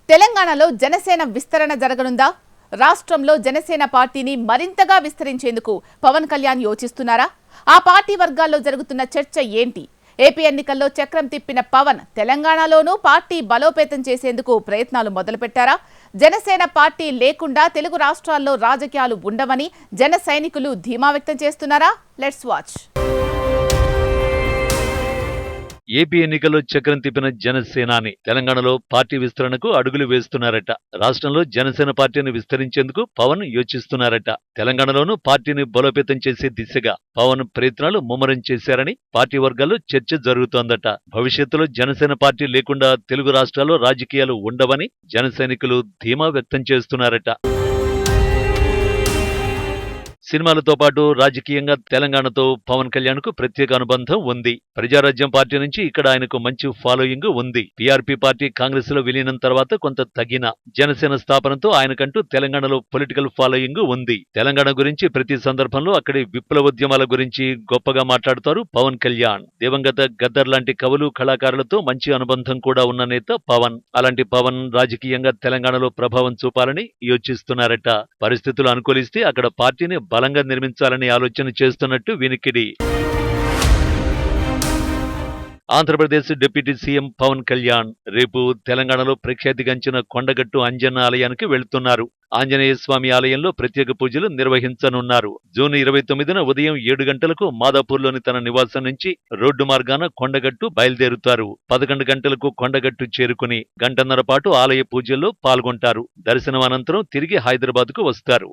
తెలంగాణలో జనసేన విస్తరణ జరగనుందా? రాష్ట్రంలో జనసేన పార్టీని మరింతగా విస్తరించేందుకు పవన్ కళ్యాణ్ యోచిస్తున్నారా? ఆ పార్టీ వర్గాల్లో జరుగుతున్న చర్చ ఏంటి? ఏపీ ఎన్నికల్లో చక్రం తిప్పిన పవన్ తెలంగాణలోనూ పార్టీ బలోపేతం చేసేందుకు ప్రయత్నాలు మొదలుపెట్టారా? జనసేన పార్టీ లేకుండా తెలుగు రాష్ట్రాల్లో రాజకీయాలు ఉండవని జన సైనికులు ధీమా వ్యక్తం చేస్తున్నారా? Let's watch. ఏపీ ఎన్నికల్లో చక్రం తిప్పిన జనసేనాని తెలంగాణలో పార్టీ విస్తరణకు అడుగులు వేస్తున్నారట. రాష్ట్రంలో జనసేన పార్టీని విస్తరించేందుకు పవన్ యోచిస్తున్నారట. తెలంగాణలోనూ పార్టీని బలోపేతం చేసే దిశగా పవన్ ప్రయత్నాలు ముమ్మరం చేశారని పార్టీ వర్గాల్లో చర్చ జరుగుతోందట. భవిష్యత్తులో జనసేన పార్టీ లేకుండా తెలుగు రాష్ట్రాల్లో రాజకీయాలు ఉండవని జన సైనికులు ధీమా వ్యక్తం చేస్తున్నారట. సినిమాలతో పాటు రాజకీయంగా తెలంగాణతో పవన్ కళ్యాణ్ కు ప్రత్యేక అనుబంధం ఉంది. ప్రజారాజ్యం పార్టీ నుంచి ఇక్కడ ఆయనకు మంచి ఫాలోయింగ్ ఉంది. పీఆర్పీ పార్టీ కాంగ్రెస్ లో విలీనం తర్వాత కొంత తగ్గిన జనసేన స్థాపనతో ఆయనకంటూ తెలంగాణలో పొలిటికల్ ఫాలోయింగ్ ఉంది. తెలంగాణ గురించి ప్రతి సందర్భంలో అక్కడి విప్లవోద్యమాల గురించి గొప్పగా మాట్లాడుతారు పవన్ కళ్యాణ్. దివంగత గద్దర్ లాంటి కవులు, కళాకారులతో మంచి అనుబంధం కూడా ఉన్న నేత పవన్. అలాంటి పవన్ రాజకీయంగా తెలంగాణలో ప్రభావం చూపాలని యోచిస్తున్నారట. పరిస్థితులు అనుకూలిస్తే అక్కడ పార్టీని బలంగా నిర్మించాలని ఆలోచన చేస్తున్నట్టు వినికిడి. ఆంధ్రప్రదేశ్ డిప్యూటీ సీఎం పవన్ కళ్యాణ్ రేపు తెలంగాణలో ప్రఖ్యాతిగాంచిన కొండగట్టు అంజన్న ఆలయానికి వెళ్తున్నారు. ఆంజనేయ స్వామి ఆలయంలో ప్రత్యేక పూజలు నిర్వహించనున్నారు. జూన్ 29న ఉదయం 7 గంటలకు మాదాపూర్లోని తన నివాసం నుంచి రోడ్డు మార్గాన కొండగట్టు బయలుదేరుతారు. 11 గంటలకు కొండగట్టు చేరుకుని గంటన్నర పాటు ఆలయ పూజల్లో పాల్గొంటారు. దర్శనం అనంతరం తిరిగి హైదరాబాద్కు వస్తారు.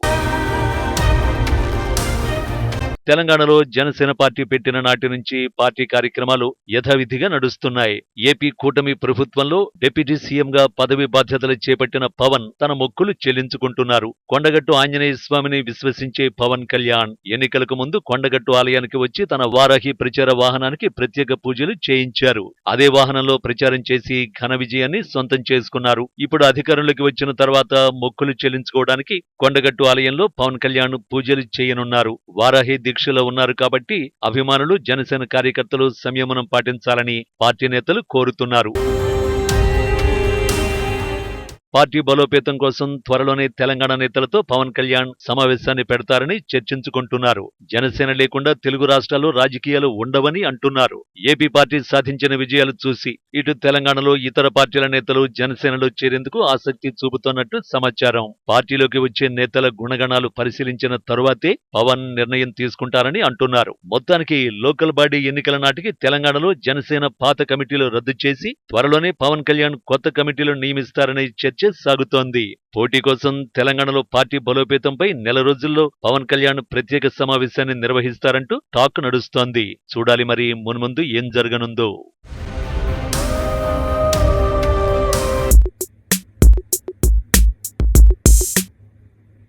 తెలంగాణలో జనసేన పార్టీ పెట్టిన నాటి నుంచి పార్టీ కార్యక్రమాలు యథావిధిగా నడుస్తున్నాయి. ఏపీ కూటమి ప్రభుత్వంలో డిప్యూటీ సీఎంగా పదవి బాధ్యతలు చేపట్టిన పవన్ తన మొక్కులు చెల్లించుకుంటున్నారు. కొండగట్టు ఆంజనేయ స్వామిని విశ్వసించే పవన్ కళ్యాణ్ ఎన్నికలకు ముందు కొండగట్టు ఆలయానికి వచ్చి తన వారాహి ప్రచార వాహనానికి ప్రత్యేక పూజలు చేయించారు. అదే వాహనంలో ప్రచారం చేసి ఘన విజయాన్ని సొంతం చేసుకున్నారు. ఇప్పుడు అధికారంలోకి వచ్చిన తర్వాత మొక్కులు చెల్లించుకోవడానికి కొండగట్టు ఆలయంలో పవన్ కళ్యాణ్ పూజలు చేయనున్నారు. వారాహి దీక్షలో ఉన్నారు కాబట్టి అభిమానులు, జనసేన కార్యకర్తలు సంయమనం పాటించాలని పార్టీ నేతలు కోరుతున్నారు. పార్టీ బలోపేతం కోసం త్వరలోనే తెలంగాణ నేతలతో పవన్ కళ్యాణ్ సమావేశాన్ని పెడతారని చర్చించుకుంటున్నారు. జనసేన లేకుండా తెలుగు రాష్ట్రాల్లో రాజకీయాలు ఉండవని అంటున్నారు. ఏపీ పార్టీ సాధించిన విజయాలు చూసి ఇటు తెలంగాణలో ఇతర పార్టీల నేతలు జనసేనలో చేరేందుకు ఆసక్తి చూపుతున్నట్టు సమాచారం. పార్టీలోకి వచ్చే నేతల గుణగణాలు పరిశీలించిన తరువాతే పవన్ నిర్ణయం తీసుకుంటారని అంటున్నారు. మొత్తానికి లోకల్ బాడీ ఎన్నికల నాటికి తెలంగాణలో జనసేన పాత కమిటీలు రద్దు చేసి త్వరలోనే పవన్ కళ్యాణ్ కొత్త కమిటీలు నియమిస్తారనే చర్చ సాగుతోంది. పోటీ కోసం తెలంగాణలో పార్టీ బలోపేతంపై నెల రోజుల్లో పవన్ కళ్యాణ్ ప్రత్యేక సమావేశాన్ని నిర్వహిస్తారంటూ టాక్ నడుస్తోంది. చూడాలి మరి మున్ముందు ఏం జరగనుందో.